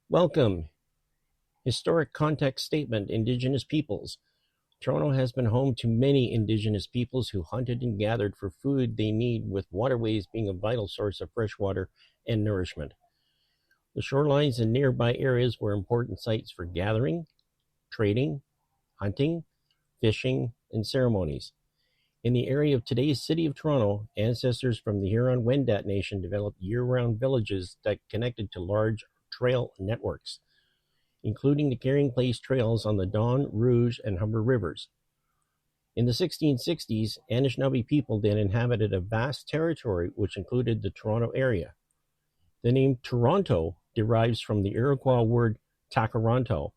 Welcome. Historic context statement: Indigenous peoples. Toronto has been home to many Indigenous peoples who hunted and gathered for food they need, with waterways being a vital source of fresh water and nourishment. The shorelines and nearby areas were important sites for gathering, trading, hunting, fishing, and ceremonies. In the area of today's city of Toronto, ancestors from the Huron-Wendat Nation developed year-round villages that connected to large trail networks, including the Carrying Place trails on the Don, Rouge, and Humber rivers. In the 1660s, Anishinaabe people then inhabited a vast territory which included the Toronto area. The name Toronto derives from the Iroquois word Takaronto,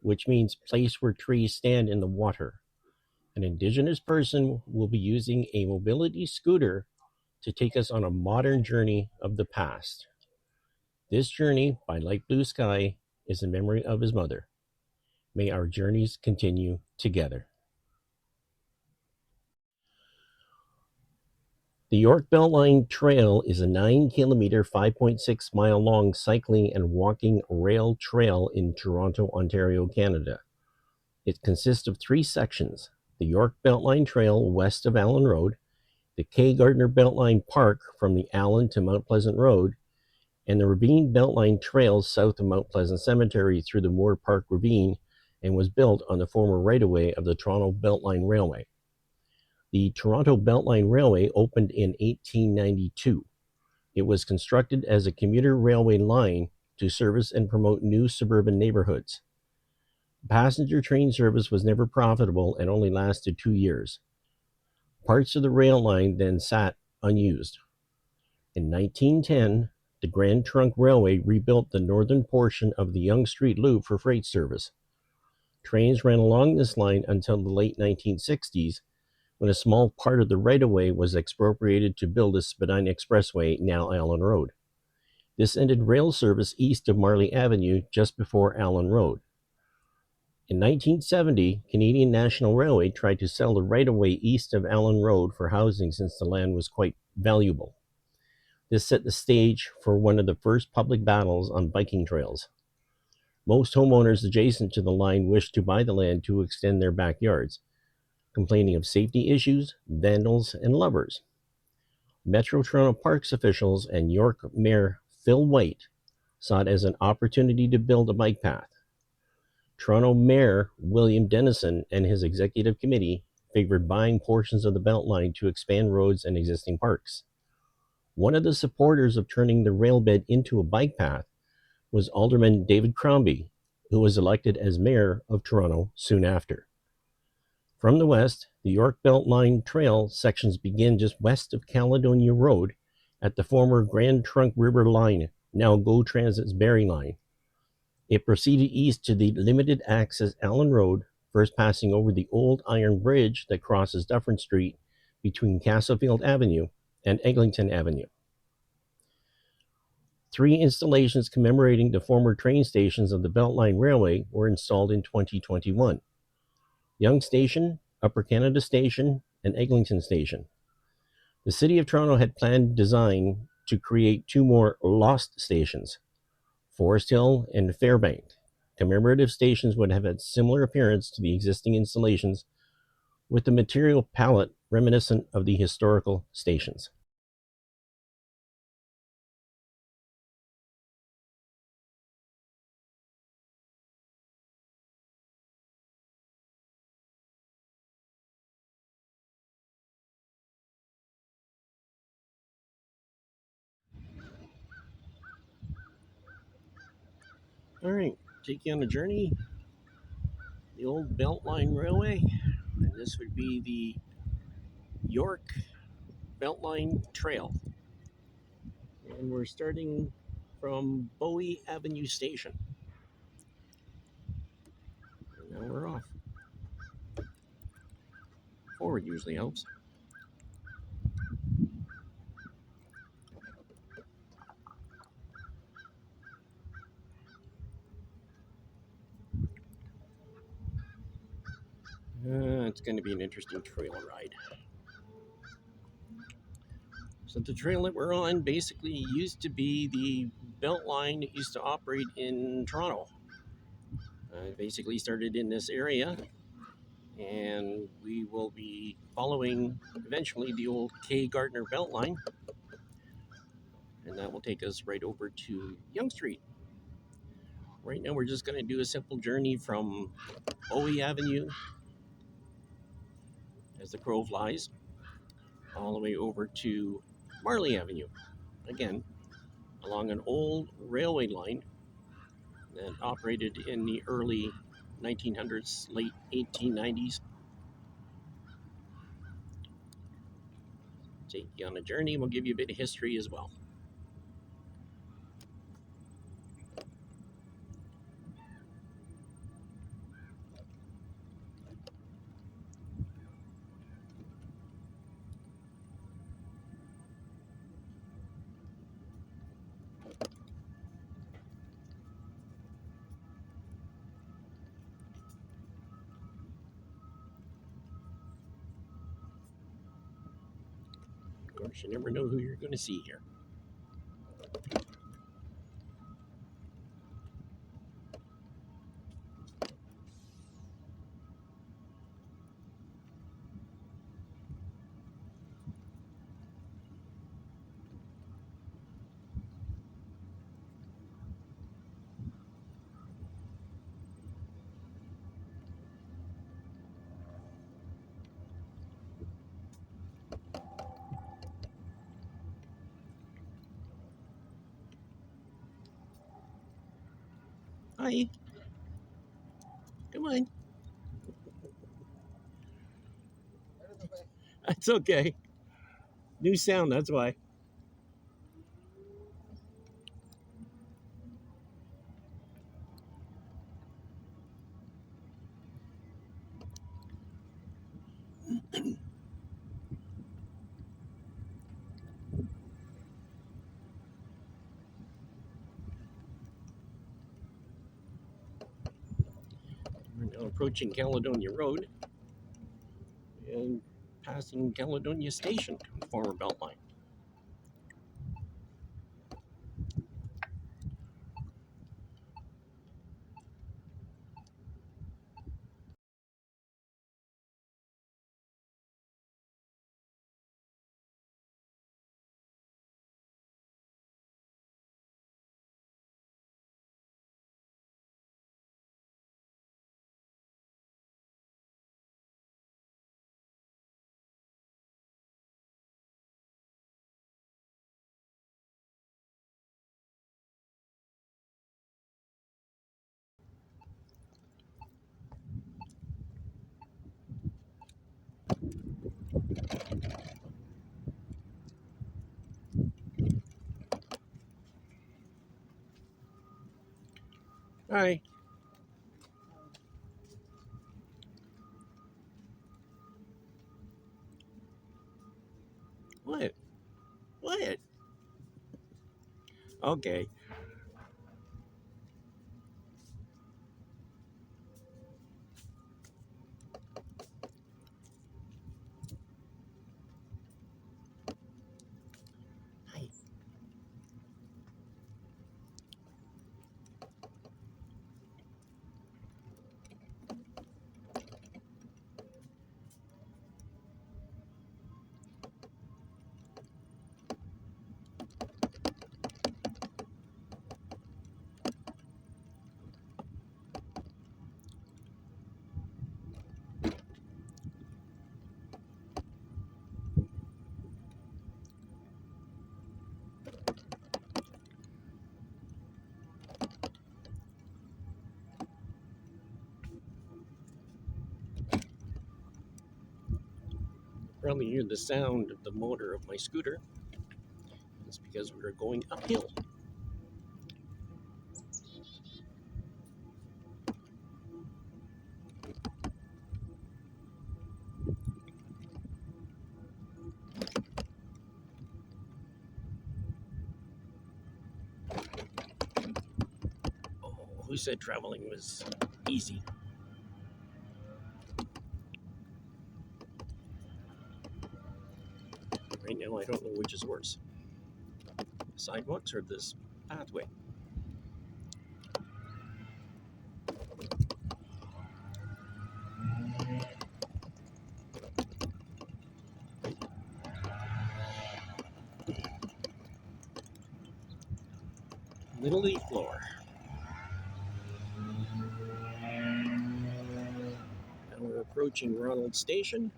which means place where trees stand in the water. An Indigenous person will be using a mobility scooter to take us on a modern journey of the past. This journey by Light Blue Sky is in memory of his mother. May our journeys continue together. The York Beltline Trail is a 9-kilometer, 5.6-mile long cycling and walking rail trail in Toronto, Ontario, Canada. It consists of 3 sections: the York Beltline Trail west of Allen Road, the K. Gardner Beltline Park from the Allen to Mount Pleasant Road, and the Ravine Beltline Trail south of Mount Pleasant Cemetery through the Moore Park Ravine, and was built on the former right-of-way of the Toronto Beltline Railway. The Toronto Beltline Railway opened in 1892. It was constructed as a commuter railway line to service and promote new suburban neighborhoods. Passenger train service was never profitable and only lasted 2 years. Parts of the rail line then sat unused. In 1910, the Grand Trunk Railway rebuilt the northern portion of the Yonge Street Loop for freight service. Trains ran along this line until the late 1960s, when a small part of the right-of-way was expropriated to build a Spadina Expressway, now Allen Road. This ended rail service east of Marley Avenue just before Allen Road. In 1970, Canadian National Railway tried to sell the right-of-way east of Allen Road for housing since the land was quite valuable. This set the stage for one of the first public battles on biking trails. Most homeowners adjacent to the line wished to buy the land to extend their backyards, complaining of safety issues, vandals, and lovers. Metro Toronto Parks officials and York Mayor Phil White saw it as an opportunity to build a bike path. Toronto Mayor William Dennison and his executive committee favored buying portions of the Beltline to expand roads and existing parks. One of the supporters of turning the railbed into a bike path was Alderman David Crombie, who was elected as mayor of Toronto soon after. From the west, the York Beltline Trail sections begin just west of Caledonia Road at the former Grand Trunk River Line, now GO Transit's Barrie Line. It proceeded east to the limited access Allen Road, first passing over the old iron bridge that crosses Dufferin Street between Castlefield Avenue and Eglinton Avenue. 3 installations commemorating the former train stations of the Beltline Railway were installed in 2021. Yonge Station, Upper Canada Station, and Eglinton Station. The City of Toronto had planned design to create 2 more lost stations, Forest Hill and Fairbank. Commemorative stations would have had similar appearance to the existing installations, with the material palette reminiscent of the historical stations. All right, take you on a journey. The old Beltline Railway, and this would be the York Beltline Trail. And we're starting from Bowie Avenue Station. And now we're off. Forward usually helps. It's going to be an interesting trail ride. So the trail that we're on basically used to be the Beltline used to operate in Toronto. It basically started in this area, and we will be following eventually the old K. Gardner Beltline, and that will take us right over to Yonge Street. Right now, we're just going to do a simple journey from Bowie Avenue, as the crow flies, all the way over to Marley Avenue. Again, along an old railway line that operated in the early 1900s, late 1890s. Take you on a journey, and we'll give you a bit of history as well. Of course, you never know who you're going to see here. Hi, come on. That's okay. New sound, that's why. We're now approaching Caledonia Road and passing Caledonia Station, former Beltline. Hi. What? What? Okay. Hi. Probably hear the sound of the motor of my scooter. It's because we are going uphill. Oh, who said traveling was easy? Right now, I don't know which is worse, sidewalks or this pathway. Little leaf blower. Now we're approaching Ronald Station.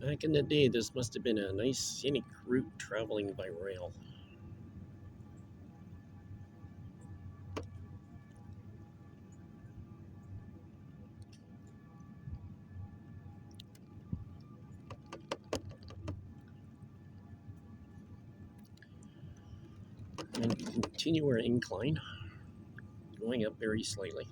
Back in the day, this must have been a nice scenic route traveling by rail. And continue our incline, going up very slightly.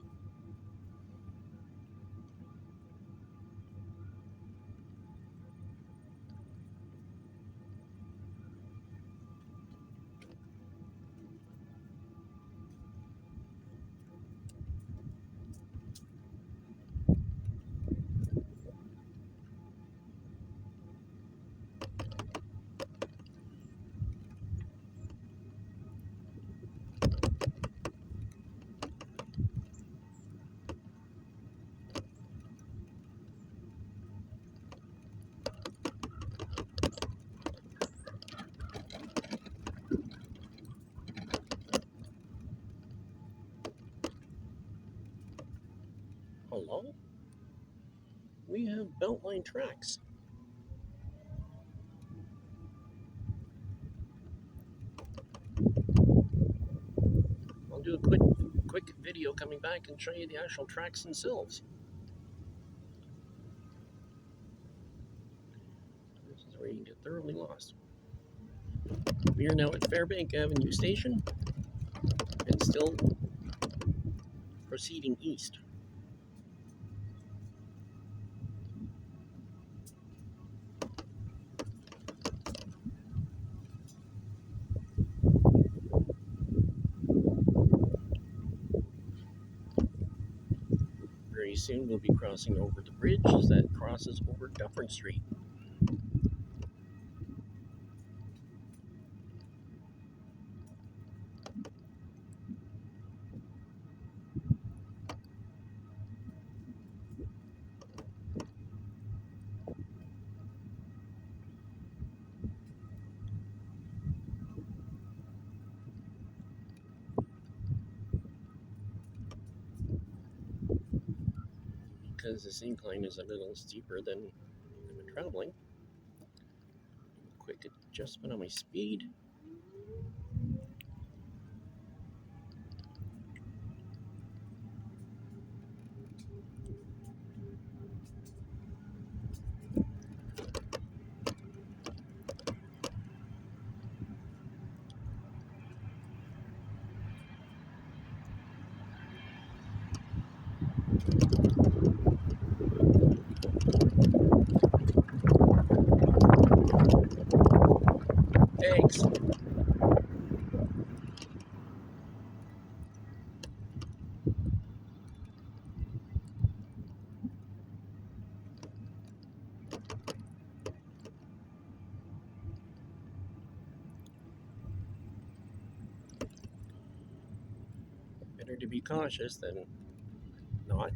Hello? We have Beltline tracks. I'll do a quick video coming back and show you the actual tracks themselves. This is where you can get thoroughly lost. We are now at Fairbank Avenue Station and still proceeding east. Very soon we'll be crossing over the bridge that crosses over Dufferin Street. Because this incline is a little steeper than I've been traveling. Quick adjustment on my speed. Thanks. Better to be cautious than not.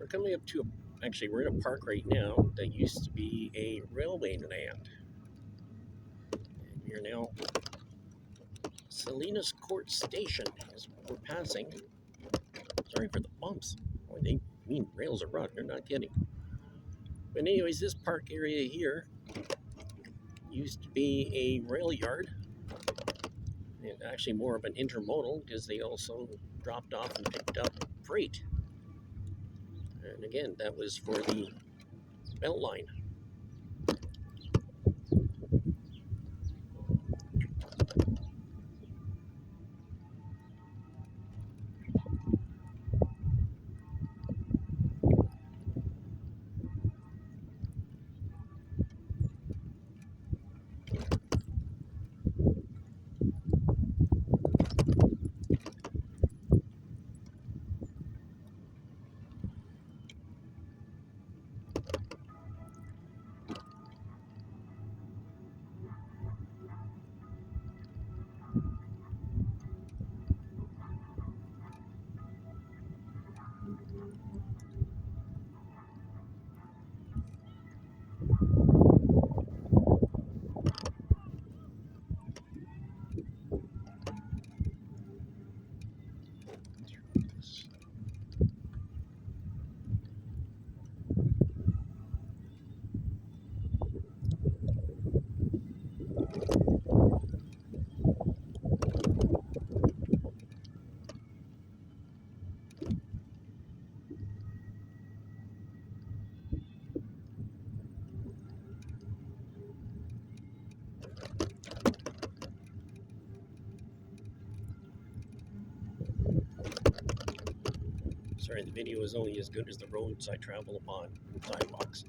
coming up to actually, we're in a park right now that used to be a railway land. And we're now Salinas Court Station as we're passing. Sorry for the bumps. Boy, they mean rails are rough. They're not kidding. But anyways, this park area here used to be a rail yard, and actually more of an intermodal because they also dropped off and picked up freight. And again, that was for the Beltline. Sorry, the video is only as good as the roads I travel upon, sidewalks.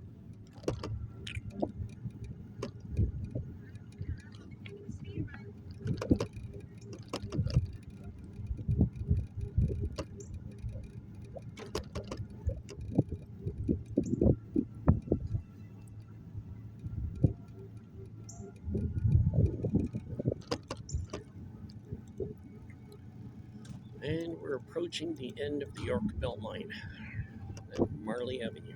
And we're approaching the end of the York Beltline at Marley Avenue.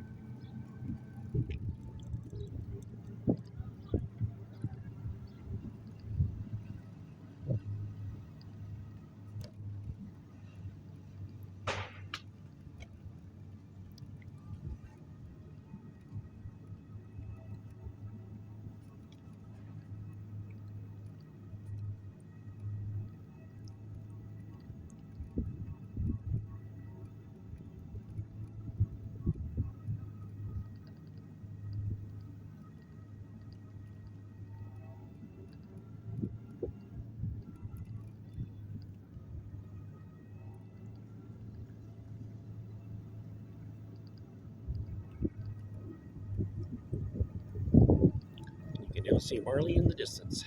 You can now see Marley in the distance.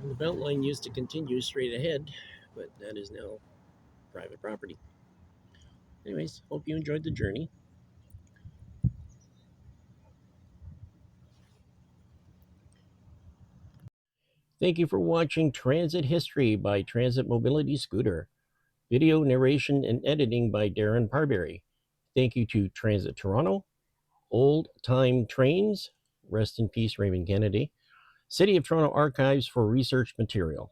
And the Beltline used to continue straight ahead, but that is now private property. Anyways, hope you enjoyed the journey. Thank you for watching Transit History by Transit Mobility Scooter. Video narration and editing by Darren Parberry. Thank you to Transit Toronto, Old Time Trains, rest in peace Raymond Kennedy, City of Toronto Archives for research material.